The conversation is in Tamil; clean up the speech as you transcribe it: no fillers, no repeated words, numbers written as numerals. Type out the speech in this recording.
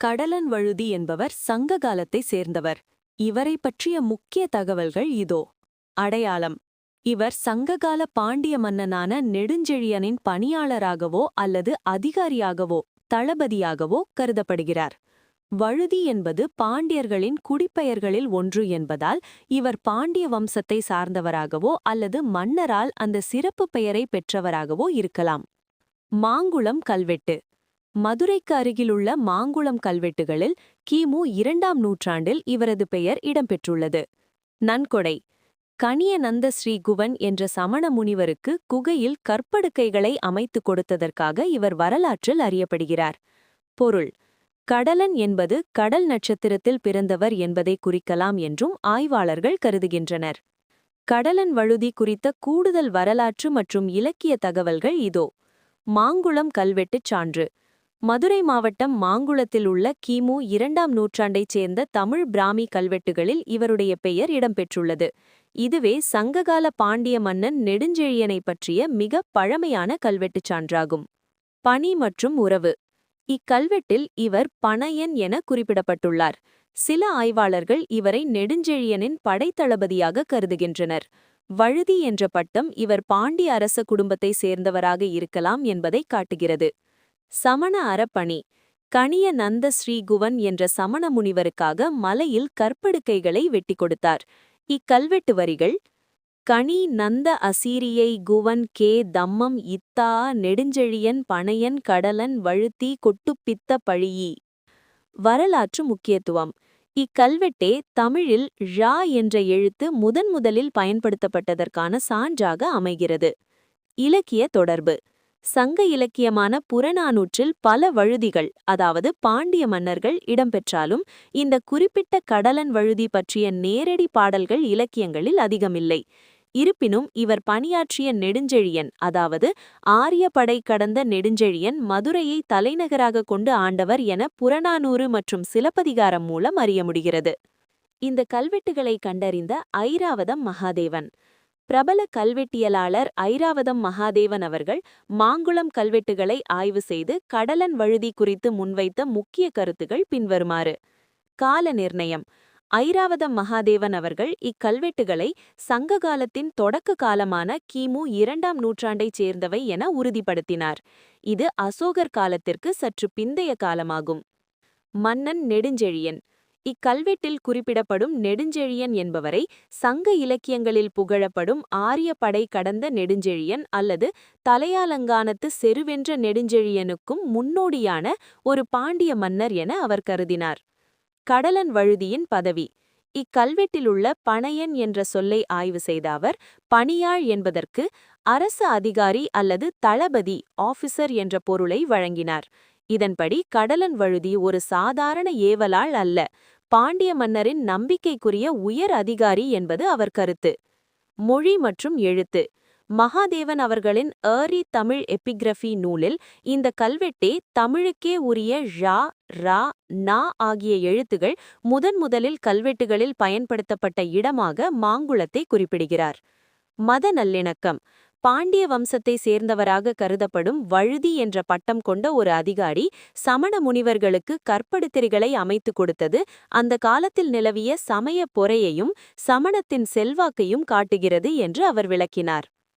கடலன் வழுதி என்பவர் சங்க காலத்தை சேர்ந்தவர். இவரை பற்றிய முக்கிய தகவல்கள் இதோ. அடையாளம்: இவர் சங்ககால பாண்டிய மன்னனான நெடுஞ்செழியனின் பணியாளராகவோ அல்லது அதிகாரியாகவோ தளபதியாகவோ கருதப்படுகிறார். வழுதி என்பது பாண்டியர்களின் குடிப்பெயர்களில் ஒன்று என்பதால் இவர் பாண்டிய வம்சத்தை சார்ந்தவராகவோ அல்லது மன்னரால் அந்த சிறப்பு பெயரை பெற்றவராகவோ இருக்கலாம். மாங்குளம் கல்வெட்டு: மதுரைக்கு அருகிலுள்ள மாங்குளம் கல்வெட்டுகளில் கிமு 2ஆம் நூற்றாண்டில் இவரது பெயர் இடம்பெற்றுள்ளது. நன்கொடை: கணிய நந்த ஸ்ரீகுவன் என்ற சமண முனிவருக்கு குகையில் கற்படுக்கைகளை அமைத்துக் கொடுத்ததற்காக இவர் வரலாற்றில் அறியப்படுகிறார். பொருள்: கடலன் என்பது கடல் நட்சத்திரத்தில் பிறந்தவர் என்பதை குறிக்கலாம் என்றும் ஆய்வாளர்கள் கருதுகின்றனர். கடலன் வழுதி குறித்த கூடுதல் வரலாற்று மற்றும் இலக்கிய தகவல்கள் இதோ. மாங்குளம் கல்வெட்டுச் சான்று: மதுரை மாவட்டம் மாங்குளத்தில் உள்ள கிமு 2ஆம் நூற்றாண்டைச் சேர்ந்த தமிழ் பிராமி கல்வெட்டுகளில் இவருடைய பெயர் இடம்பெற்றுள்ளது. இதுவே சங்ககால பாண்டிய மன்னன் நெடுஞ்செழியனை பற்றிய மிக பழமையான கல்வெட்டுச் சான்றாகும். பணி மற்றும் உறவு: இக்கல்வெட்டில் இவர் பணையன் என குறிப்பிடப்பட்டுள்ளார். சில ஆய்வாளர்கள் இவரை நெடுஞ்செழியனின் படைத்தளபதியாக கருதுகின்றனர். வழுதி என்ற பட்டம் இவர் பாண்டிய அரச குடும்பத்தை சேர்ந்தவராக இருக்கலாம் என்பதை காட்டுகிறது. சமண அறப்பணி: கணிய நந்த ஸ்ரீகுவன் என்ற சமண முனிவருக்காக மலையில் கற்படுக்கைகளை வெட்டி கொடுத்தார். இக்கல்வெட்டு வரிகள்: கணி நந்த அசீரியை குவன் கே தம்மம் இத்தா நெடுஞ்செழியன் பணையன் கடலன் வழுத்தி கொட்டுப்பித்த பழியி. வரலாற்று முக்கியத்துவம்: இக்கல்வெட்டே தமிழில் ழ என்ற எழுத்து முதன்முதலில் பயன்படுத்தப்பட்டதற்கான சான்றாக அமைகிறது. இலக்கிய தொடர்பு: சங்க இலக்கியமான புறநானூற்றில் பல வழுதிகள், அதாவது பாண்டிய மன்னர்கள் இடம்பெற்றாலும் இந்த குறிப்பிட்ட கடலன் வழுதி பற்றிய நேரடி பாடல்கள் இலக்கியங்களில் அதிகமில்லை. இருப்பினும் இவர் பணியாற்றிய நெடுஞ்செழியன், அதாவது ஆரிய படை கடந்த நெடுஞ்செழியன் மதுரையை தலைநகராக கொண்டு ஆண்டவர் என புறநானூறு மற்றும் சிலப்பதிகாரம் மூலம் அறிய முடிகிறது. இந்த கல்வெட்டுகளை கண்டறிந்த ஐராவதம் மகாதேவன்: பிரபல கல்வெட்டியலாளர் ஐராவதம் மகாதேவன் அவர்கள் மாங்குளம் கல்வெட்டுகளை ஆய்வு செய்து கடலன் வழுதி குறித்து முன்வைத்த முக்கிய கருத்துகள் பின்வருமாறு. கால நிர்ணயம்: ஐராவதம் மகாதேவன் அவர்கள் இக்கல்வெட்டுகளை சங்ககாலத்தின் தொடக்க காலமான கிமு 2ஆம் நூற்றாண்டைச் சேர்ந்தவை என உறுதிப்படுத்தினார். இது அசோகர் காலத்திற்கு சற்று பிந்தைய காலமாகும். மன்னன் நெடுஞ்செழியன்: இக்கல்வெட்டில் குறிப்பிடப்படும் நெடுஞ்செழியன் என்பவரை சங்க இலக்கியங்களில் புகழப்படும் ஆரிய படை கடந்த நெடுஞ்செழியன் அல்லது தலையாலங்கானத்து செருவென்ற நெடுஞ்செழியனுக்கும் முன்னோடியான ஒரு பாண்டிய மன்னர் என அவர் கருதினார். கடலன் வழுதியின் பதவி: இக்கல்வெட்டிலுள்ள பணையன் என்ற சொல்லை ஆய்வு செய்த அவர் பணியாள் என்பதற்கு அரசு அதிகாரி அல்லது தளபதி ஆபிசர் என்ற பொருளை வழங்கினார். இதன்படி கடலன் வழுதி ஒரு சாதாரண ஏவலாள் அல்ல, பாண்டிய மன்னரின் நம்பிக்கைக்குரிய உயர் அதிகாரி என்பது அவர் கருத்து. மொழி மற்றும் எழுத்து: மகாதேவன் அவர்களின் ஏர்லி தமிழ் எபிகிராபி நூலில் இந்த கல்வெட்டே தமிழுக்கே உரிய ழ, ர, ந ஆகிய எழுத்துகள் முதன்முதலில் கல்வெட்டுகளில் பயன்படுத்தப்பட்ட இடமாக மாங்குளத்தை குறிப்பிடுகிறார். மத நல்லிணக்கம்: பாண்டிய வம்சத்தை சேர்ந்தவராக கருதப்படும் வழுதி என்ற பட்டம் கொண்ட ஒரு அதிகாரி சமண முனிவர்களுக்கு கற்படுத்திரிகளை அமைத்து கொடுத்தது அந்த காலத்தில் நிலவிய சமய பொறையையும் சமணத்தின் செல்வாக்கையும் காட்டுகிறது என்று அவர் விளக்கினார்.